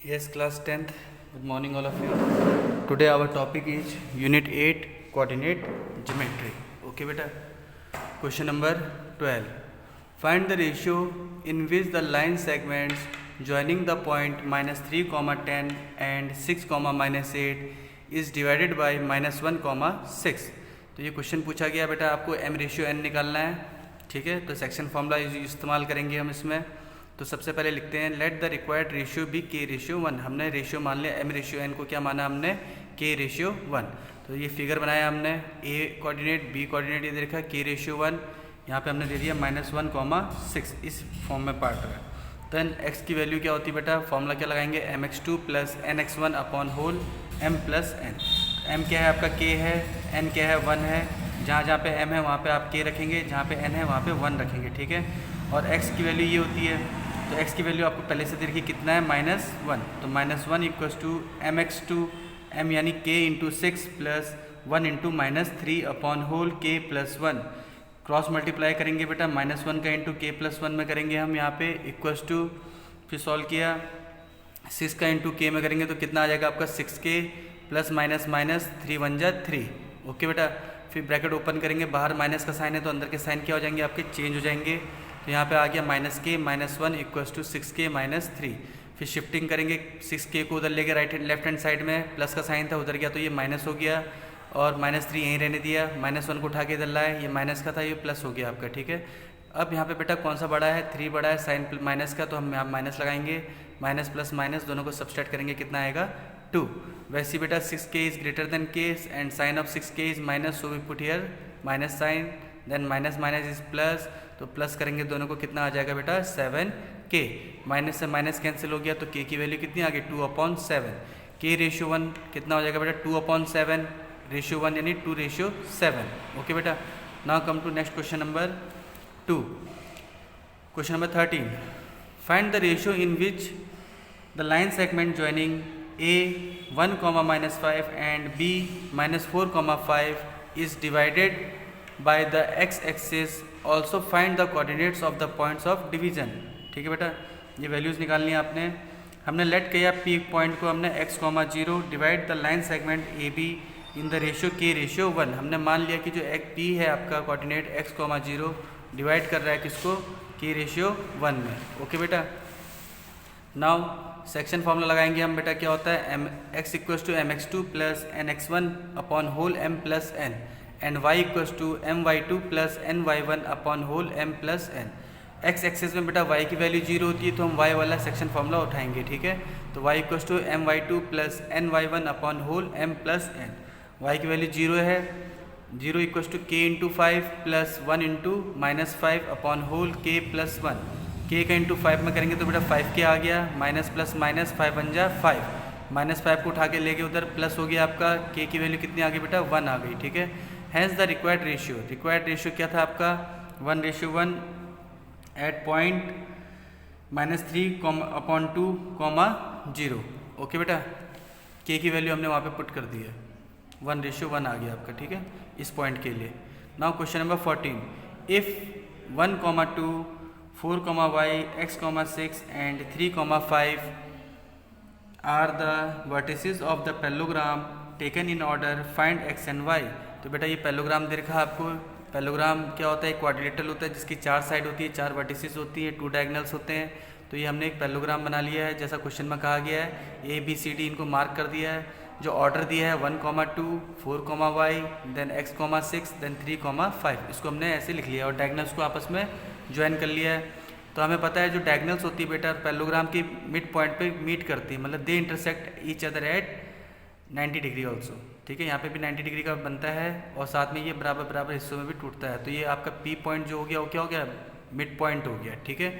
Yes, class 10th. Good morning, all of you. Today our topic is Unit 8 Coordinate Geometry. Okay, beta. Question number 12. Find the ratio in which the line segments joining the point -3, 10 and 6, -8 is divided by -1, 6. तो ये question पूछा गया बेटा, आपको m ratio n निकालना है. ठीक है, तो सेक्शन फॉर्मूला इस्तेमाल करेंगे हम इसमें. तो सबसे पहले लिखते हैं let the required ratio be k ratio 1. हमने रेशियो मान लिया m रेशियो n को, क्या माना हमने, k रेशियो 1. तो ये फिगर बनाया हमने, a कोऑर्डिनेट b कोऑर्डिनेट ये देखा, k रेशियो 1 यहाँ पे हमने दे दिया -1, 6 इस फॉर्म में पार्ट है. देन x की वैल्यू क्या होती है बेटा, फॉर्मूला क्या लगाएंगे, mx2 plus nx1 upon whole m plus n. m क्या है आपका, k है, n क्या है, 1 है. जहाँ जहाँ पे m है वहाँ पे आप k रखेंगे, जहाँ पे n है वहाँ पे 1 रखेंगे. ठीक है, और x की वैल्यू ये होती है, तो x की वैल्यू आपको पहले से देखिए कितना है, -1. तो -1 इक्वल्स टू mx2 m यानी k into 6 plus 1 into -3 upon whole k plus 1. Cross multiply करेंगे बेटा, -1 का इंटू k प्लस 1 में करेंगे हम यहाँ पे, इक्वल्स टू फिर सॉल्व किया 6 का इंटू k में करेंगे तो कितना आ जाएगा आपका 6k प्लस माइनस 3 1 जा 3. ओके बेटा, फिर ब्रैकेट ओपन करेंगे, बाहर माइनस का साइन है तो अंदर के साइन क्या हो जाएंगे आपके, चेंज हो जाएंगे. तो यहाँ पे आ गया -k -1 इक्वल्स टू 6k -3. फिर शिफ्टिंग करेंगे, 6k को उधर ले गए लेफ्ट हैंड साइड में, प्लस का साइन था उधर गया तो ये माइनस हो गया, और -3 यहीं रहने दिया, -1 को उठा के इधर लाए, ये माइनस का था ये प्लस हो गया आपका. ठीक है, अब यहाँ पे बेटा कौन सा बड़ा है, 3 बड़ा है, साइन माइनस का, तो हम यहाँ माइनस लगाएंगे, माइनस प्लस माइनस दोनों को सब्सट्रैक्ट करेंगे, कितना आएगा 2. वैसे ही बेटा 6k is greater than k and sign of 6k is minus, so we put here minus sign, then minus is plus, तो प्लस करेंगे दोनों को, कितना आ जाएगा बेटा 7k. माइनस से माइनस कैंसिल हो गया तो k की वैल्यू कितनी आ गई, 2/7. k रेशियो 1 कितना हो जाएगा बेटा, 2/7. रेशियो 1 यानी 2:7. ओके बेटा, now come to next question number 2. Question number 13. Find the ratio in which the line segment joining a 1, -5 and b -4, 5 is divided by the x-axis. Also find the coordinates of the points of division. ठीक है बेटा, ये values निकालनी है आपने. हमने late किया p point को, हमने x, 0 divide the line segment A be in the ratio k ratio 1. हमने मान लिया कि जो p है आपका कोऑर्डिनेट x, 0 डिवाइड कर रहा है किसको, k रेशियो 1 में. ओके बेटा, नाउ सेक्शन फॉर्मूला लगाएंगे हम बेटा, क्या होता है, x equals to mx2 plus nx1 upon whole m plus n and y equals to my2 plus ny1 upon whole m plus n. x axis में बेटा y की वैल्यू 0 होती है तो हम y वाला सेक्शन फॉर्मूला उठाएंगे. ठीक है, तो y equals to my2 plus ny1 upon whole m plus n. y की वैल्यू 0 है, 0 equals to k into 5 plus 1 into -5 upon whole k plus 1. k का इंटू 5 में करेंगे तो बेटा 5k आ गया, माइनस प्लस माइनस 5 1 जा 5, -5 को उठा के ले गए उधर, प्लस हो गया आपका, k की वैल्यू कितनी आ गई बेटा, 1 आ गई. ठीक है, हैज़ द रिक्वायर्ड रेशियो क्या था आपका, 1:1 एट पॉइंट -3/2, 0. ओके बेटा, k की वैल्यू हमने वहाँ पे पुट कर दी है, 1:1 आ गया आपका. ठीक है, इस पॉइंट के लिए. Now question number 14. If 1, 2, 4, y, x, 6 and 3, 5 are the vertices of the parallelogram taken in order, find x and y. तो बेटा ये पैलोग्राम दे रखा है आपको. पैलोग्राम क्या होता है, एक क्वाड्रिलेटरल होता है जिसकी 4 साइड होती है, 4 वर्टिसेस होती है, 2 डायगनल्स होते हैं. तो ये हमने एक पैलोग्राम बना लिया है जैसा क्वेश्चन में कहा गया है. a b c d इनको मार्क कर दिया है. जो ऑर्डर दिया है 1, 2, 4, y, देन x, 6, देन 3, 5, इसको हमने ऐसे लिख लिया और डायगनल्स को आपस में ज्वाइन कर लिया है. तो हमें पता है जो डायगनल्स होती है बेटा पैलोग्राम की मिड पॉइंट पे मीट करती है, मतलब they intersect each other at 90 degree also. ठीक है, यहाँ पे भी 90 डिग्री का बनता है और साथ में ये बराबर हिस्सों में भी टूटता है. तो ये आपका P पॉइंट जो हो गया वो क्या हो गया, मिड पॉइंट हो गया. ठीक है,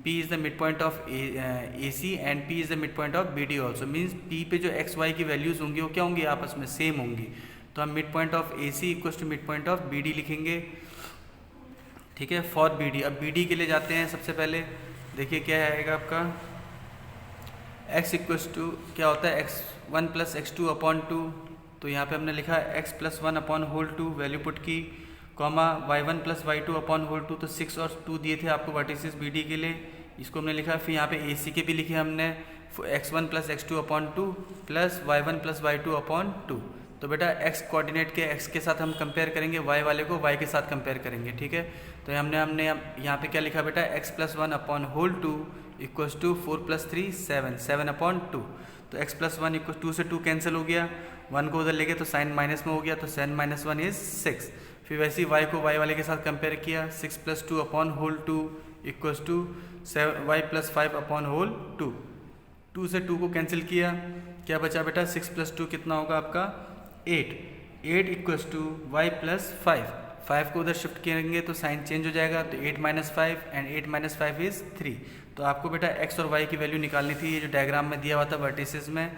P is the mid point of AC and P is the mid point of BD also. Means P पे जो x y की वैल्यूज़ होंगी वो क्या होंगी, आपस में सेम होंगी. तो हम mid point of AC equals to mid point of BD लिखेंगे. ठीक है, फॉर BD. अब BD के लिए जाते हैं. सबसे पहले देखिए क्या आएगा आपका, x इक्वल्स टू क्या होता है, x1 प्लस x2 अपॉन 2. तो यहाँ पे हमने लिखा x plus 1 upon whole 2, value put की, comma y1 plus y2 upon whole 2. तो 6 और 2 दिए थे आपको वर्टिसेस BD के लिए, इसको हमने लिखा. फिर यहाँ पे AC के भी लिखे हमने, x1 plus x2 upon 2 plus y1 plus y2 upon 2। तो बेटा x कोऑर्डिनेट के x के साथ हम कंपेयर करेंगे, y वाले को y के साथ कंपेयर करेंगे, ठीक है। तो हमने यहाँ पे क्या लिखा बेटा, x plus 1 upon whole 2 equals to 4 plus 3 7 upon 2। तो x प्लस 1 इक्वल 2 से 2 कैंसिल हो गया, 1 को उधर ले गए तो साइन माइनस में हो गया, तो 7 माइनस 1 इज 6। फिर वैसे ही y को y वाले के साथ कंपेयर किया, 6 plus 2 upon whole 2 equals to y plus 5 upon whole 2। 2 से 2 को कैंसिल किया, क्या बचा बेटा, 6 प्लस 2 कितना होगा आपका 8 इक्वल्स टू y प्लस 5 को उधर शिफ्ट करेंगे तो साइन चेंज हो जाएगा, तो 8 माइनस 5 एंड 8 माइनस 5 इज 3। तो आपको बेटा x और y की वैल्यू निकालनी थी। ये जो डायग्राम में दिया हुआ था वर्टिसेस में,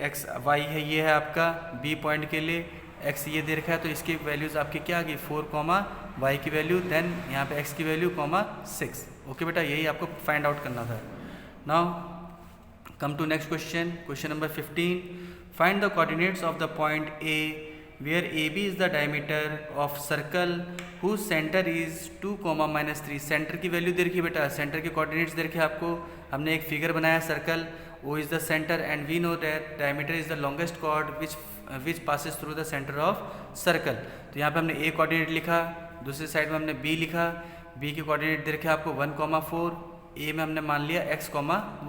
x y है, ये है आपका b पॉइंट के लिए, x ये दे रखा है, तो इसकी वैल्यूज आपकी क्या आ गई 4, y की वैल्यू, देन यहाँ पे x की वैल्यू 6। ओके बेटा, यही आपको फाइंड आउट करना था। Now come to next question, question number 15। Find the coordinates of the point A where AB is the diameter of circle whose center is 2, -3। Centre की value दे रखी है बेटा, सेंटर के कोऑर्डिनेट्स दे रखे हैं आपको। हमने एक फिगर बनाया circle, O is the center and we know that diameter is the longest chord which passes through the center of circle। तो यहाँ पे हमने A कोऑर्डिनेट लिखा, दूसरी साइड में हमने B लिखा, B के कोऑर्डिनेट दे रखे हैं आपको 1, 4, A में हमने मान लिया x,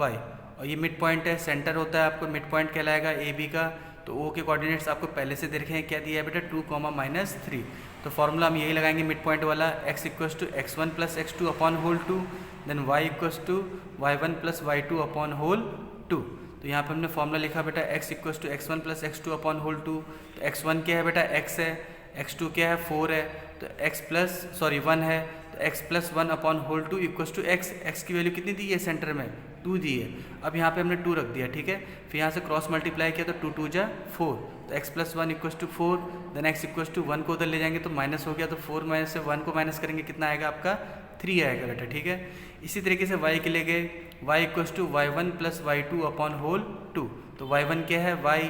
y, और ये मिड पॉइंट है, सेंटर होता है आपको मिड पॉइंट कहलाएगा ए बी का। तो ओ के कोऑर्डिनेट्स आपको पहले से दे रखे हैं, क्या दिया है बेटा 2, -3। तो फॉर्मूला हम यही लगाएंगे मिड पॉइंट वाला, x equals to x1 plus x2 upon whole 2, then y equals to y1 plus y2 upon whole 2। तो यहाँ पे हमने फॉर्मूला लिखा बेटा x equals to x1 plus x2 upon whole 2। तो x1 क्या है बेटा x है, x2 क्या है 4 है, तो x 1 है, तो x plus 1 upon whole 2 equals to x की वैल्यू कितनी दी है सेंटर में 2 दी है। अब यहाँ पे हमने 2 रख दिया, ठीक है। फिर यहाँ से क्रॉस मल्टीप्लाई किया तो 2 2 जा 4, तो x plus 1 equals to 4, then x equals to 1 को उधर ले जाएंगे तो माइनस हो गया, तो 4 में से 1 को माइनस करेंगे कितना आएगा आपका 3 आएगा बेटा, ठीक है। इसी तरीके से y के ले गए, y equals to y1 plus y2 upon whole 2। तो y1 क्या है y,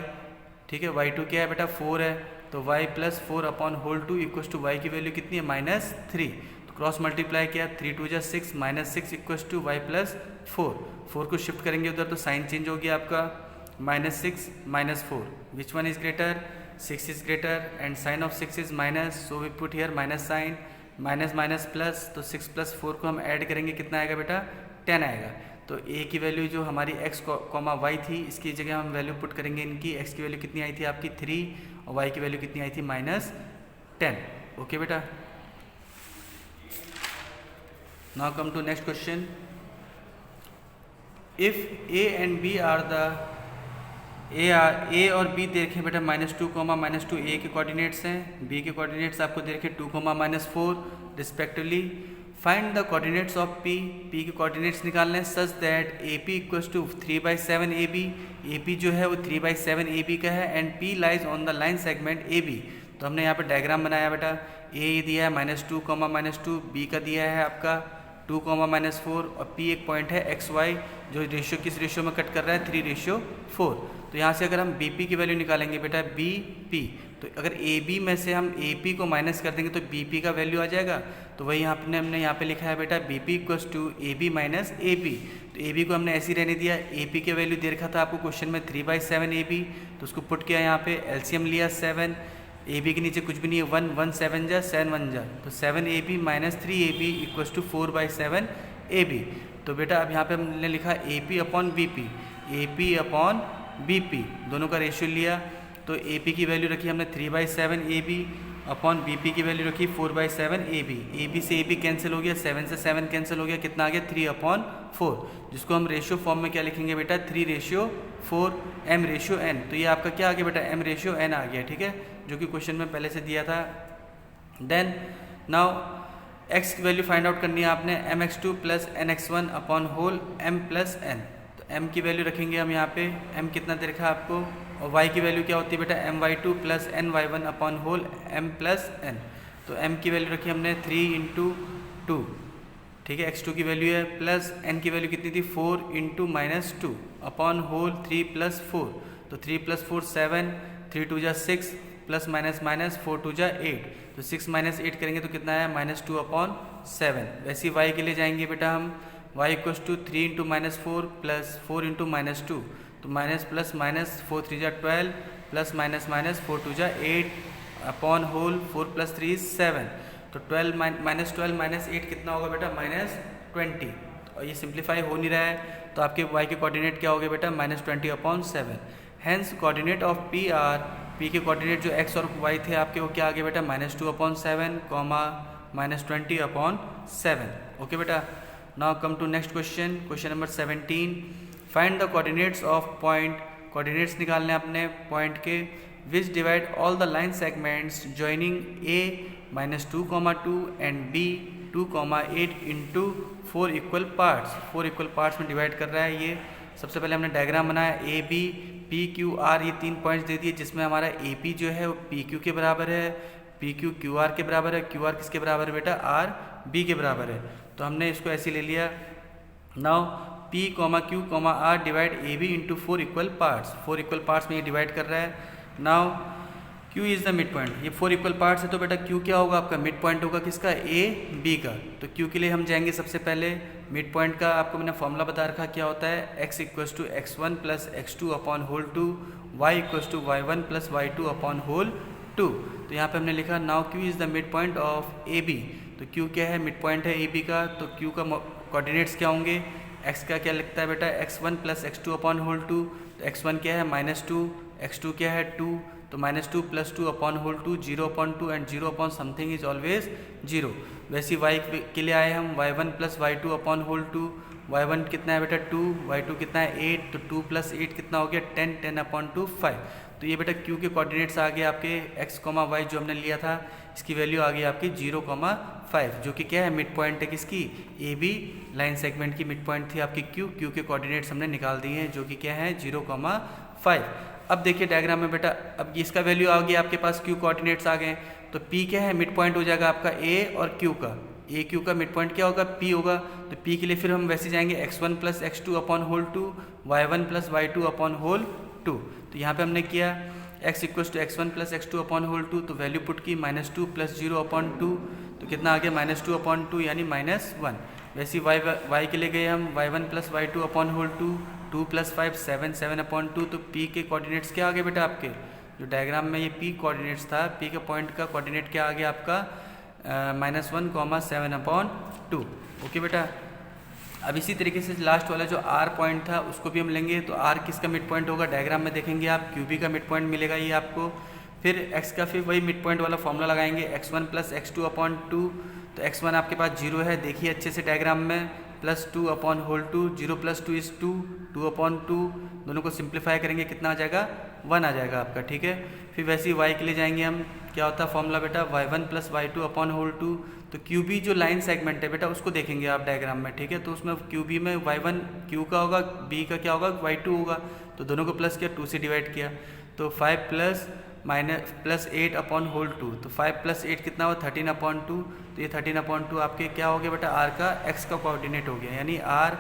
ठीक है, y2 क्या है बेटा 4 है, तो y plus 4 upon whole 2 equals to y की वैल्यू कितनी है -3। तो क्रॉस मल्टीप्लाई किया, 3 2 जा 6, -6 इक्वल्स टू y प्लस 4 को शिफ्ट करेंगे उधर तो साइन चेंज हो गया आपका -6 -4, which one is greater, 6 is greater and sign of 6 is minus, so we put here minus sign, minus plus, तो 6 प्लस 4 को हम ऐड करेंगे कितना आएगा बेटा 10 आएगा। तो a की वैल्यू जो हमारी x, y थी, इसकी जगह हम वैल्यू पुट करेंगे इनकी, x की वैल्यू कितनी आई थी आपकी 3 और y की वैल्यू कितनी आई थी -10। ओके बेटा, now come to next question. If a and b are the a और b देखें बेटा -2, -2 a के कोऑर्डिनेट्स हैं, b के कोऑर्डिनेट्स आपको देखे 2, -4 respectively. Find the coordinates of p के कोऑर्डिनेट्स निकालने हैं such that AP equals to 3/7 AB। AP जो है वो 3/7 AB का है and p lies on the line segment AB। तो हमने यहाँ पे डायग्राम बनाया बेटा, a दिया है -2, -2, b का दिया है आपका 2, -4 और p एक पॉइंट है XY जो रेशियो किस रेशियो में कट कर रहा है 3:4। तो यहाँ से अगर हम BP की वैल्यू निकालेंगे बेटा BP, तो अगर AB में से हम AP को माइनस कर देंगे तो BP का वैल्यू आ जाएगा। तो वही हमने यहाँ पे लिखा है बेटा BP equals to AB minus AP। तो AB को हमने ऐसे ही रहने दिया, AP की वैल्यू दे रखा था आपको क्वेश्चन में 3/7 AB, तो उसको पुट किया यहाँ पे, LCM लिया 7, AB के नीचे कुछ भी नहीं है 1, 1 7 जा 7 1 जा, तो 7AB minus 3AB equals to 4/7 AB। तो बेटा अब यहाँ पे हमने लिखा AP अपॉन BP दोनों का रेशियो लिया, तो AP की वैल्यू रखी हमने 3/7 AB अपॉन BP की वैल्यू रखी 4/7 AB। AB से AB कैंसिल हो गया, 7 से 7 कैंसिल हो गया, कितना आ गया 3/4, जिसको हम रेशियो फॉर्म में क्या लिखेंगे बेटा 3:4 M/n। तो ये आपका क्या आ गया बेटा M/n आ गया, ठीक है, जो कि क्वेश्चन में पहले से दिया था। देन नाउ x की वैल्यू फाइंड आउट करनी है आपने, mx2 plus nx1 upon whole m plus n। तो m की वैल्यू रखेंगे हम यहाँ पे, m कितना दे रखा है आपको, और y की वैल्यू क्या होती है बेटा my2 plus ny1 upon whole m plus n। तो m की वैल्यू रखी हमने 3 × 2, ठीक है, x2 की वैल्यू है, प्लस n की वैल्यू कितनी थी 4 × -2 अपॉन होल 3 + 4, तो 3 + 4 7, 3 2 जा 6 प्लस माइनस 4 2 जा 8, तो 6 - 8 करेंगे तो कितना है -2/7। वैसे ही y के लिए जाएंगे बेटा हम, y equals to 3 into minus 4 plus 4 into minus 2, तो माइनस प्लस माइनस 4 3 जा 12 प्लस माइनस माइनस 4 2 जा 8 अपॉन होल 4 प्लस 3 7, तो 12 माइनस 12 माइनस 8 कितना होगा बेटा माइनस 20, और ये सिंप्लीफाई हो नहीं रहा है तो आपके y के कोऑर्डिनेट क्या हो गए बेटा minus 20 upon 7। Hence coordinate of P are, P के कोऑर्डिनेट जो x और y थे आपके वो क्या आ गए बेटा minus 2 upon 7 comma minus 20 upon 7। Okay बेटा, now come to next question, question number 17। Find the coordinates of point, coordinates निकालने अपने पॉइंट के which divide all the line segments joining a minus 2,2 and b 2,8 into 4 equal parts, 4 equal parts में divide कर रहा है ये। सबसे पहले हमने डायग्राम बनाया A B P Q R, ये 3 पॉइंट्स दे दिए जिसमें हमारा ए पी जो है वो पी क्यू के बराबर है, पी क्यू क्यू आर के बराबर है, क्यू आर किसके बराबर है बेटा आर बी के बराबर है, तो हमने इसको ऐसे ले लिया। Now P comma Q comma R divide A B into 4 equal parts, 4 equal parts में ये डिवाइड कर रहा है। Now Q is the mid point, ये 4 इक्वल पार्ट्स है तो बेटा Q क्या होगा आपका मिड पॉइंट होगा किसका A B का, तो Q के लिए हम जाएंगे सबसे पहले मिड पॉइंट का आपको मैंने फॉर्मूला बता रखा क्या होता है, x equals to x1 plus x2 upon whole 2, y equals to y1 plus y2 upon whole 2। तो यहाँ पे हमने लिखा now Q is the mid point of AB, तो Q क्या है मिड पॉइंट है AB का, तो Q का कोऑर्डिनेट्स क्या होंगे, x का क्या लिखता है बेटा x1 plus x2 upon whole 2, तो x1 क्या है माइनस 2, x2 क्या है 2, तो minus 2 plus 2 upon whole 2 0 upon 2 and 0 upon something is always 0। वैसे y के लिए आए हम y1 plus y2 upon whole 2, y1 कितना है बेटा 2, y2 कितना है 8, तो 2 प्लस 8 कितना हो गया 10, 10 अपॉन 2 5। तो ये बेटा Q के कोऑर्डिनेट्स आ गए आपके x, y जो हमने लिया था इसकी वैल्यू आ गई आपकी 0,5, जो कि क्या है मिड पॉइंट है किसकी ए बी लाइन सेगमेंट की मिड पॉइंट थी आपकी Q के कोऑर्डिनेट्स हमने निकाल दिए हैं जो कि क्या है 0,5। अब देखिए डायग्राम में बेटा, अब इसका वैल्यू आ गया आपके पास Q कोऑर्डिनेट्स आ गए, तो P क्या है मिड पॉइंट हो जाएगा आपका A और Q का, A Q का मिड पॉइंट क्या होगा P होगा, तो P के लिए फिर हम वैसे जाएंगे x1 plus x2 upon whole 2, y1 plus y2 upon whole 2। तो यहाँ पे हमने किया x equals to x1 plus x2 upon whole 2, तो वैल्यू पुट की माइनस 2 प्लस 0 अपॉन 2, तो कितना आ गया माइनस 2 अपॉन 2 यानी माइनस 1। वैसे y के लिए गए हम y1 plus y2 upon whole 2, 2 plus 5 7, 7 upon 2, तो P के कोऑर्डिनेट्स क्या आ गए बेटा आपके, जो डायग्राम में ये P कोऑर्डिनेट्स था, P के पॉइंट का कोऑर्डिनेट क्या आ गया आपका माइनस 1,7 अपॉन 2। ओके बेटा, अब इसी तरीके से लास्ट वाला जो R पॉइंट था उसको भी हम लेंगे, तो R किसका मिड पॉइंट होगा, डायग्राम में देखेंगे आप QB का मिड पॉइंट मिलेगा ये आपको। फिर x का फिर वही मिड पॉइंट वाला फॉर्मूला लगाएंगे x1 प्लस x2 अपॉन 2, तो x1 आपके पास 0 है, देखिए अच्छे से डायग्राम में, plus 2 upon whole 2, 0 plus 2 is 2, 2 upon 2, दोनों को सिंप्लीफाई करेंगे कितना आ जाएगा 1 आ जाएगा आपका, ठीक है। फिर वैसे ही y के लिए जाएंगे हम, क्या होता है फॉर्मूला बेटा y1 plus y2 upon whole 2, तो QB जो लाइन सेगमेंट है बेटा उसको देखेंगे आप डायग्राम में, ठीक है, तो उसमें QB में y1 Q का होगा, B का क्या होगा y2 होगा, तो दोनों को प्लस किया 2 से डिवाइड किया, तो 5 प्लस 8 अपॉन होल 2, तो 5 प्लस 8 कितना हुआ 13 अपॉन 2, तो ये 13 अपॉन 2 आपके क्या हो गया बेटा R का x का कोऑर्डिनेट हो गया, यानी R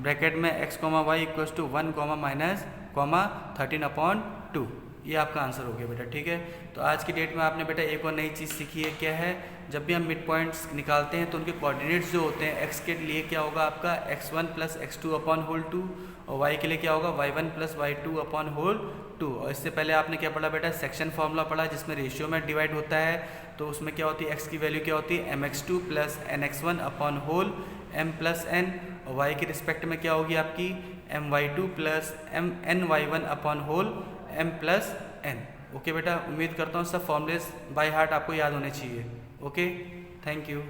ब्रैकेट में x, y equals to 1, minus 13 upon 2, ये आपका आंसर हो गया बेटा, ठीक है। तो आज की डेट में आपने बेटा एक और नई चीज़ सीखी है, क्या है, जब भी हम मिड पॉइंट्स निकालते हैं तो उनके कोऑर्डिनेट्स जो होते हैं x के लिए क्या होगा आपका x1 plus x2 upon whole 2, और y के लिए क्या होगा y1 plus y2 upon whole 2। और इससे पहले आपने क्या पढ़ा बेटा, सेक्शन फार्मूला पढ़ा जिसमें रेशियो में डिवाइड होता है, तो उसमें क्या होती है x की वैल्यू क्या होती है mx2 plus nx1 upon whole m plus n, और y के रिस्पेक्ट में क्या होगी आपकी my2 plus ny1 upon whole m plus n। Okay बेटा, उम्मीद करता हूँ सब फॉर्मूलेस बाय हार्ट आपको याद होने चाहिए। Okay, thank you.